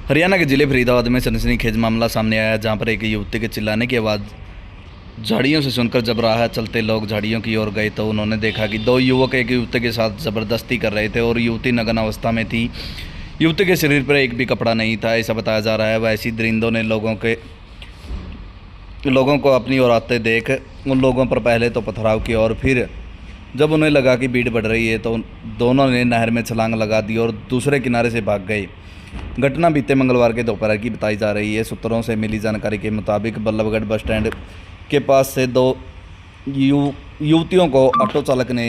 हरियाणा के जिले फरीदाबाद में सनसनीखेज मामला सामने आया, जहां पर एक युवती के चिल्लाने की आवाज़ झाड़ियों से सुनकर जब राह चलते लोग झाड़ियों की ओर गए तो उन्होंने देखा कि दो युवक एक युवती के साथ ज़बरदस्ती कर रहे थे और युवती नग्न अवस्था में थी। युवती के शरीर पर एक भी कपड़ा नहीं था, ऐसा बताया जा रहा है। वैसे ही दरिंदों ने लोगों को अपनी ओर आते देख उन लोगों पर पहले तो पथराव किया और फिर जब उन्हें लगा कि भीड़ बढ़ रही है तो दोनों ने नहर में छलांग लगा दी और दूसरे किनारे से भाग गए। घटना बीते मंगलवार के दोपहर की बताई जा रही है। सूत्रों से मिली जानकारी के मुताबिक बल्लभगढ़ बस स्टैंड के पास से दो युवतियों को ऑटो चालक ने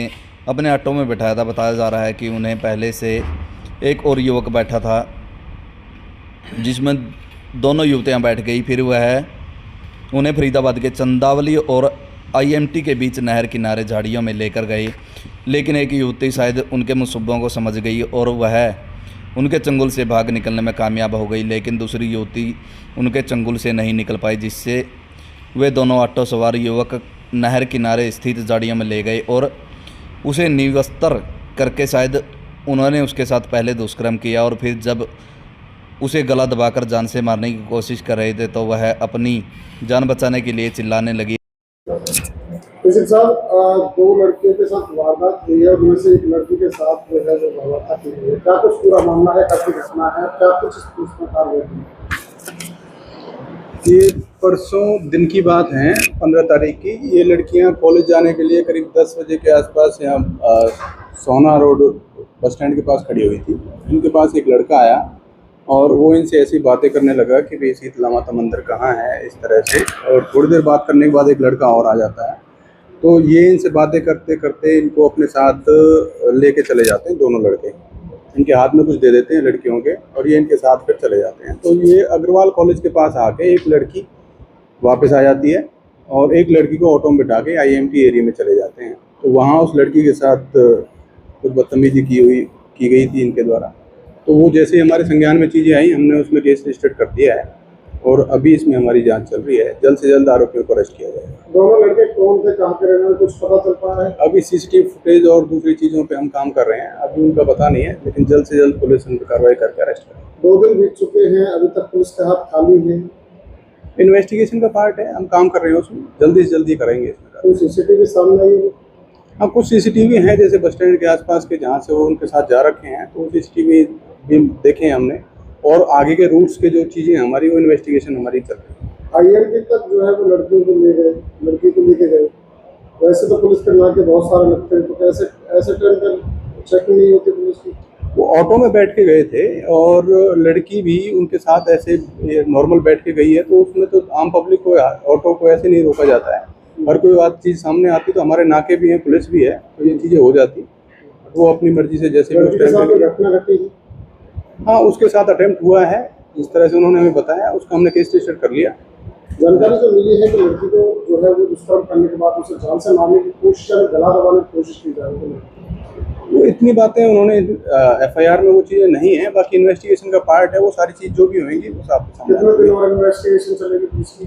अपने ऑटो में बैठाया था। बताया जा रहा है कि उन्हें पहले से एक और युवक बैठा था, जिसमें दोनों युवतियां बैठ गई। फिर वह उन्हें फरीदाबाद के चंदावली और IMT के बीच नहर किनारे झाड़ियों में लेकर गए, लेकिन एक युवती शायद उनके मुसब्बों को समझ गई और वह उनके चंगुल से भाग निकलने में कामयाब हो गई, लेकिन दूसरी युवती उनके चंगुल से नहीं निकल पाई, जिससे वे दोनों ऑटो सवार युवक नहर किनारे स्थित झाड़ियों में ले गए और उसे निवस्त्र करके शायद उन्होंने उसके साथ पहले दुष्कर्म किया और फिर जब उसे गला दबाकर जान से मारने की कोशिश कर रहे थे तो वह अपनी जान बचाने के लिए चिल्लाने लगी। साहब, दो लड़कियों के साथ वारदात हुई है, उनमें से एक लड़की के साथ जो है वारदात हुई है। क्या कुछ पूरा मामला है, कैसी घटना है, क्या कुछ इसमें कार्रवाई हुई? ये परसों दिन की बात है, 15 तारीख की। ये लड़कियां कॉलेज जाने के लिए करीब 10 बजे के आसपास यहाँ सोना रोड बस स्टैंड के पास खड़ी हुई थी। इनके पास एक लड़का आया और वो इनसे ऐसी बातें करने लगा कि भाई शीतला माता मंदिर कहाँ है, इस तरह से। और थोड़ी देर बात करने के बाद एक लड़का और आ जाता है, तो ये इनसे बातें करते करते इनको अपने साथ लेके चले जाते हैं। दोनों लड़के इनके हाथ में कुछ दे देते हैं लड़कियों के, और ये इनके साथ फिर चले जाते हैं। तो ये अग्रवाल कॉलेज के पास आके एक लड़की वापस आ जाती है और एक लड़की को ऑटो में बिठा के IMT एरिया में चले जाते हैं। तो वहाँ उस लड़की के साथ कुछ बदतमीजी की गई थी इनके द्वारा। तो वो जैसे हमारे संज्ञान में चीज़ें आई, हमने उसमें केस रजिस्टर्ड कर दिया है और अभी इसमें हमारी जांच चल रही है। जल्द से जल्द आरोपियों को अरेस्ट किया जाएगा। दोनों लड़के कौन थे, कहाँ के रहने वाले, कुछ पता चल पा रहा है? अभी CCTV फुटेज और दूसरी चीज़ों पे हम काम कर रहे हैं, अभी उनका पता नहीं है, लेकिन जल्द से जल्द पुलिस उन पर कार्रवाई करके अरेस्ट करेगी। 2 दिन बीत चुके हैं, अभी तक पुलिस के हाथ खाली है। इन्वेस्टिगेशन का पार्ट है, हम काम कर रहे हैं उसमें, जल्दी से जल्दी करेंगे इसमें। कोई CCTV सामने आई है? हाँ, कुछ CCTV हैं जैसे बस स्टैंड के आसपास के, जहाँ से वो उनके साथ जा रखे हैं, तो CCTV भी देखे हमने। और आगे के रूट्स के जो चीज़ें हमारी, वो इन्वेस्टिगेशन हमारी चल रही है। IMT तक जो है वो लड़कियों को ले गए, लड़की को लेके गए। वैसे तो पुलिस के नाके बहुत सारे लगते हैं, तो कैसे ऐसे टाइम पर चेकिंग नहीं होती पुलिस की? वो ऑटो में बैठ के गए थे और लड़की भी उनके साथ ऐसे नॉर्मल बैठ के गई है, तो उसमें तो आम पब्लिक को, ऑटो को ऐसे नहीं रोका जाता है। हर कोई बात चीज़ सामने आती तो हमारे नाके भी हैं, पुलिस भी है, तो ये चीज़ें हो जाती। वो अपनी मर्जी से जैसे भी घटना घटी है। हाँ, उसके साथ अटेम्प्ट हुआ है, इस तरह से उन्होंने हमें बताया, उसका हमने केस रजिस्टर कर लिया। जानकारी जो मिली है कि लड़की को जो है वो दुष्कर्म करने के बाद उसे जान से मारने की कोशिश, गला दबाने की कोशिश की जा रही है। वो इतनी बातें उन्होंने FIR में वो चीज़ें नहीं है, बाकी इन्वेस्टिगेशन का पार्ट है, वो सारी चीज़ जो भी होंगी वो आपके सामने। कितने दिन और इन्वेस्टिगेशन चलेगी पुलिस की?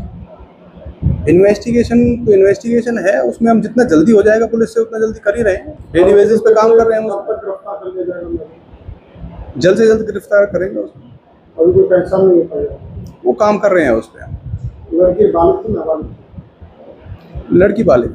इन्वेस्टिगेशन तो इन्वेस्टिगेशन है, उसमें हम जितना जल्दी हो जाएगा पुलिस से उतना जल्दी कर ही रहे हैं। डेली बेसिस पे काम कर रहे हैं हम, गिरफ्तार कर लिया जाएगा, जल्द से जल्द गिरफ्तार करेंगे उसको। अभी कोई पहचान नहीं हो पाएगा। वो काम कर रहे हैं उस पर। लड़की बालिग थी, नाबालिग? लड़की बालिग।